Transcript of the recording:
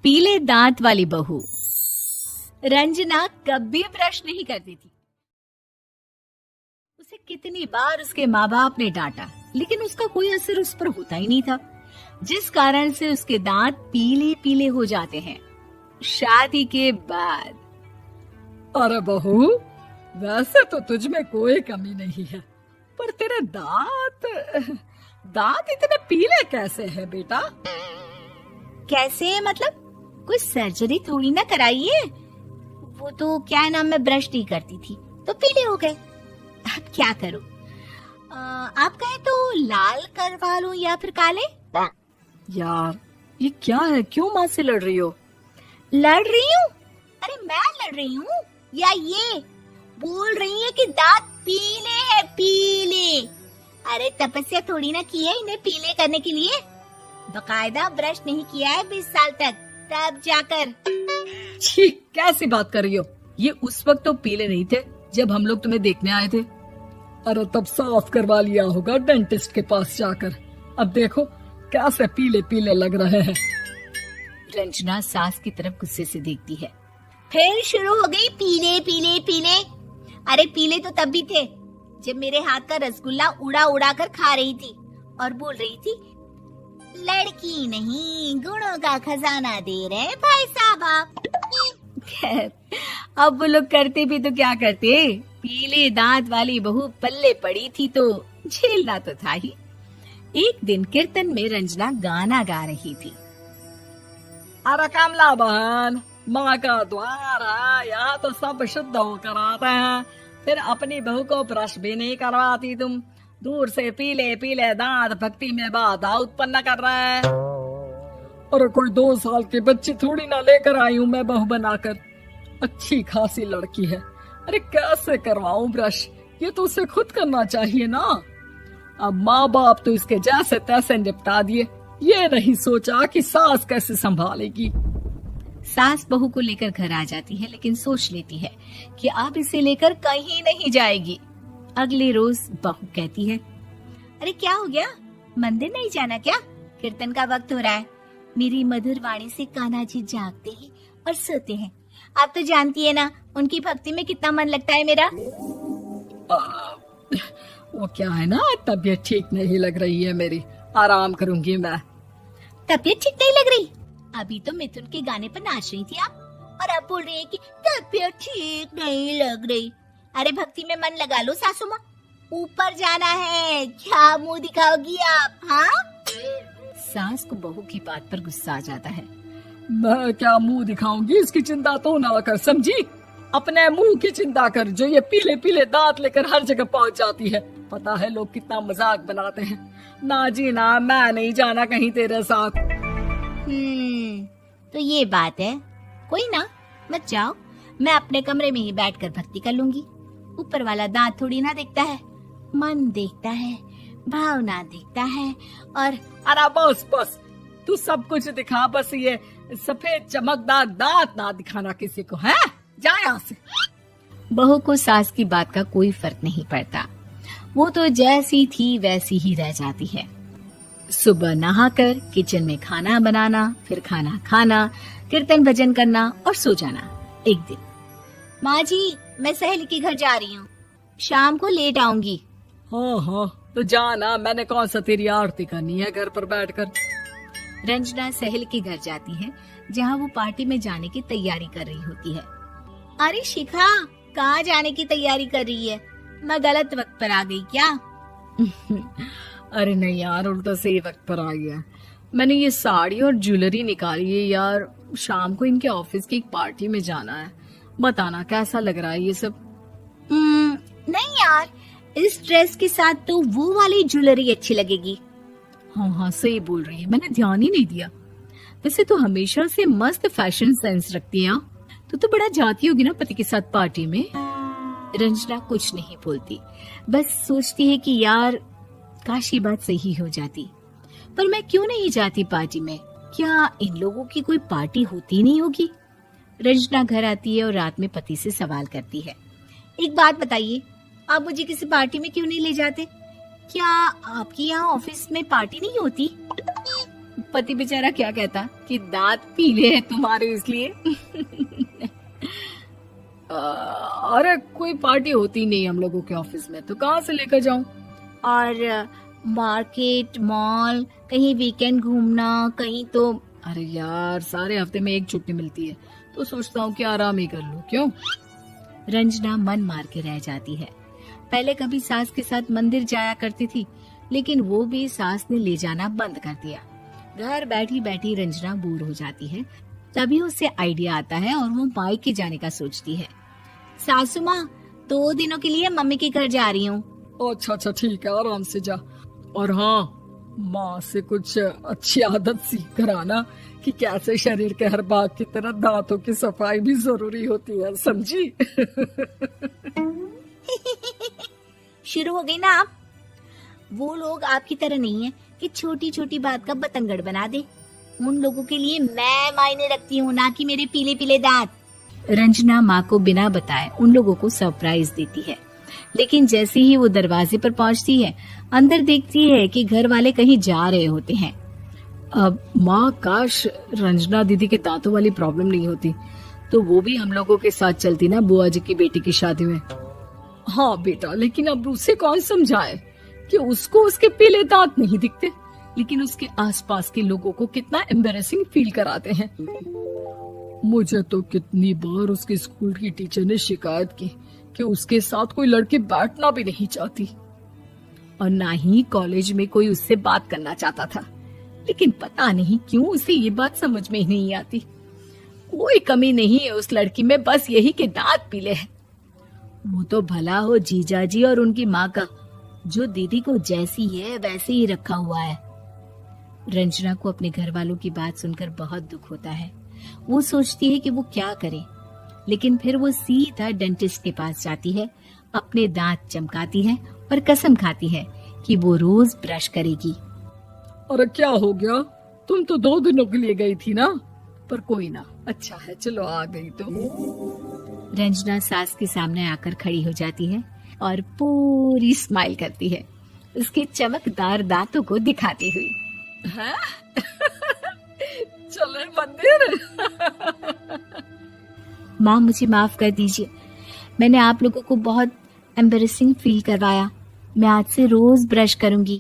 पीले दांत वाली बहू। रंजना कभी ब्रश नहीं करती थी। उसे कितनी बार उसके माँ बाप ने डांटा, लेकिन उसका कोई असर उस पर होता ही नहीं था, जिस कारण से उसके दांत पीले पीले हो जाते हैं। शादी के बाद अरे बहू, वैसे तो तुझ में कोई कमी नहीं है, पर तेरे दांत इतने पीले कैसे हैं बेटा? कैसे मतलब? कोई सर्जरी थोड़ी ना कराई है। वो तो क्या नाम, मैं ब्रश नहीं करती थी तो पीले हो गए। अब क्या करूं? आप कहें तो लाल करवा लूं या फिर काले? यार ये क्या है, क्यों माँ से लड़ रही हो? लड़ रही हूँ? अरे मैं लड़ रही हूँ या ये बोल रही है कि दांत पीले हैं, पीले। अरे तपस्या थोड़ी ना की है इन्हें पीले करने के लिए। बकायदा ब्रश नहीं किया है 20 साल तक, तब जाकर। छी, कैसी बात कर रही हो? ये उस वक्त तो पीले नहीं थे जब हम लोग तुम्हें देखने आए थे। अरे तब साफ करवा लिया होगा डेंटिस्ट के पास जाकर। अब देखो कैसे पीले पीले लग रहे हैं। रंजना सास की तरफ गुस्से से देखती है। फिर शुरू हो गई पीले पीले पीले। अरे पीले तो तब भी थे जब मेरे हाथ का रसगुल्ला उड़ा उड़ा कर खा रही थी और बोल रही थी, लड़की नहीं गुणों का खजाना दे रहे भाई साहब आप। खैर, अब वो लोग करते भी तो क्या करते, पीले दांत वाली बहू पल्ले पड़ी थी तो झेलना तो था ही। एक दिन कीर्तन में रंजना गाना गा रही थी। अरे कमला बहन, माँ का द्वार है, यहाँ तो सब शुद्ध होकर आते हैं, फिर अपनी बहू को ब्रश भी नहीं करवाती तुम। दूर से पीले पीले दांत भक्ति में बाधा उत्पन्न कर रहे हैं। और कोई 2 साल के बच्चे थोड़ी ना लेकर आई हूँ मैं बहू बनाकर। अच्छी खासी लड़की है, अरे कैसे करवाऊं ब्रश? ये तो उसे खुद करना चाहिए ना। अब माँ बाप तो इसके जैसे तैसे निपटा दिए, ये नहीं सोचा कि सास कैसे संभालेगी। सास बहू को लेकर घर आ जाती है, लेकिन सोच लेती है कि अब इसे लेकर कहीं नहीं जाएगी। अगले रोज बहू कहती है, अरे क्या हो गया, मंदिर नहीं जाना क्या? कीर्तन का वक्त हो रहा है। मेरी मधुर वाणी से कान्हा जी जागते हैं और सोते हैं। आप तो जानती है ना उनकी भक्ति में कितना मन लगता है मेरा। वो क्या है ना, तबीयत ठीक नहीं लग रही है मेरी, आराम करूंगी मैं। तबीयत ठीक नहीं लग रही? अभी तो मिथुन के गाने पर नाच रही थी आप, और अब बोल रही है कि तबीयत ठीक नहीं लग रही। अरे भक्ति में मन लगा लो सासू माँ, ऊपर जाना है, क्या मुंह दिखाओगी आप? हाँ? सास को बहू की बात पर गुस्सा आ जाता है। मैं क्या मुंह दिखाऊंगी, इसकी चिंता तो ना कर, समझी? अपने मुंह की चिंता कर, जो ये पीले पीले दांत लेकर हर जगह पहुंच जाती है। पता है लोग कितना मजाक बनाते हैं। ना जी ना, मैं नहीं जाना कहीं तेरे साथ। तो ये बात है। कोई ना, मत जाओ, मैं अपने कमरे में ही बैठकर भक्ति कर लूंगी। ऊपर वाला दांत थोड़ी ना देखता है, मन देखता है, भावना देखता है। और अरे बस बस, तू सब कुछ दिखा, बस ये सफेद चमकदार दांत ना दिखाना किसी को, है? जा यहाँ से। बहू को सास की बात का कोई फर्क नहीं पड़ता, वो तो जैसी थी वैसी ही रह जाती है। सुबह नहाकर किचन में खाना बनाना, फिर खाना खाना, कीर्तन भजन करना और सो जाना। एक दिन, माँ जी मैं सहेली के घर जा रही हूँ, शाम को लेट आऊंगी। हाँ, तो जाना, मैंने कौन सा तेरी आरती करनी है घर पर बैठकर। रंजना सहेली के घर जाती है, जहाँ वो पार्टी में जाने की तैयारी कर रही होती है। अरे शिखा, कहाँ जाने की तैयारी कर रही है? मैं गलत वक्त पर आ गई क्या? अरे नहीं यार, उल्टा सही वक्त पर आ गया। मैंने ये साड़ी और ज्वेलरी निकाली है यार, शाम को इनके ऑफिस की एक पार्टी में जाना है। बताना कैसा लग रहा है ये सब? नहीं यार, इस ड्रेस के साथ तो वो वाली ज्वेलरी अच्छी लगेगी। हाँ सही बोल रही है, मैंने ध्यान ही नहीं दिया। वैसे तो हमेशा से मस्त फैशन सेंस रखती है। तो बड़ा जाती होगी ना पति के साथ पार्टी में। रंजना कुछ नहीं बोलती, बस सोचती है कि यार काश ये बात सही हो जाती। पर मैं क्यों नहीं जाती पार्टी में? क्या इन लोगों की कोई पार्टी होती नहीं होगी? रंजना घर आती है और रात में पति से सवाल करती है, एक बात बताइए, आप मुझे किसी पार्टी में क्यों नहीं ले जाते? क्या आपकी यहाँ ऑफिस में पार्टी नहीं होती? पति बेचारा क्या कहता कि दांत पीले हैं तुम्हारे इसलिए। अरे कोई पार्टी होती नहीं हम लोगों के ऑफिस में, तो कहाँ से लेकर जाऊं? और मार्केट, मॉल, कहीं वीकेंड घूमना, कहीं तो। अरे यार सारे हफ्ते में एक छुट्टी मिलती है, तो सोचता हूँ कि आराम ही कर लूं। क्यों? रंजना मन मार के रह जाती है। पहले कभी सास के साथ मंदिर जाया करती थी, लेकिन वो भी सास ने ले जाना बंद कर दिया। घर बैठी बैठी रंजना बोर हो जाती है। तभी उसे आइडिया आता है और वो मायके जाने का सोचती है। सासू माँ, 2 दिनों के लिए मम्मी के घर जा रही हूँ। अच्छा अच्छा ठीक है, आराम से जा। और हाँ, माँ से कुछ अच्छी आदत सीख कर आना कि कैसे शरीर के हर भाग की तरह दांतों की सफाई भी जरूरी होती है, समझी? शुरू हो गई ना आप। वो लोग आपकी तरह नहीं है कि छोटी छोटी बात का बतंगड़ बना दे। उन लोगों के लिए मैं मायने रखती हूँ, ना कि मेरे पीले पीले दांत। रंजना माँ को बिना बताए उन लोगों को सरप्राइज देती है, लेकिन जैसे ही वो दरवाजे पर पहुंचती है, अंदर देखती है कि घर वाले कहीं जा रहे होते हैं। अब माँ, काश रंजना दीदी के दांतों वाली प्रॉब्लम नहीं होती, तो वो भी हम लोगों के साथ चलती ना बुआ जी की बेटी की शादी में। हाँ बेटा, लेकिन अब उसे कौन समझाए कि उसको उसके पीले दांत नहीं दिखते, लेकिन उसके आसपास के लोगों को कितना एम्बैरेसिंग फील कराते हैं। मुझे तो कितनी बार उसके स्कूल की टीचर ने शिकायत की कि उसके साथ कोई लड़की बैठना भी नहीं चाहती, और ना ही कॉलेज में कोई उससे बात करना चाहता था। लेकिन पता नहीं क्यों उसे ये बात समझ में ही नहीं आती। कोई कमी नहीं है उस लड़की में, बस यही कि दांत पीले हैं। वो तो भला हो जीजा जी और उनकी माँ का, जो दीदी को जैसी है वैसे ही रखा हुआ है। रंजना को अपने घर वालों की बात सुनकर बहुत दुख होता है। वो सोचती है कि वो क्या करे, लेकिन फिर वो सीधा डेंटिस्ट के पास जाती है, अपने दांत चमकाती है और कसम खाती है कि वो रोज ब्रश करेगी। अरे क्या हो गया? तुम तो 2 दिनों के लिए गई थी ना, पर कोई ना, अच्छा है, चलो आ गई तो। रंजना सास के सामने आकर खड़ी हो जाती है और पूरी स्माइल करती है, उसके चमकदार दांतों को दिखाती हुई। हैं? चले मंदिर? माँ, मुझे माफ कर दीजिए, मैंने आप लोगों को बहुत एम्बैरेसिंग फील करवाया। मैं आज से रोज ब्रश करूंगी।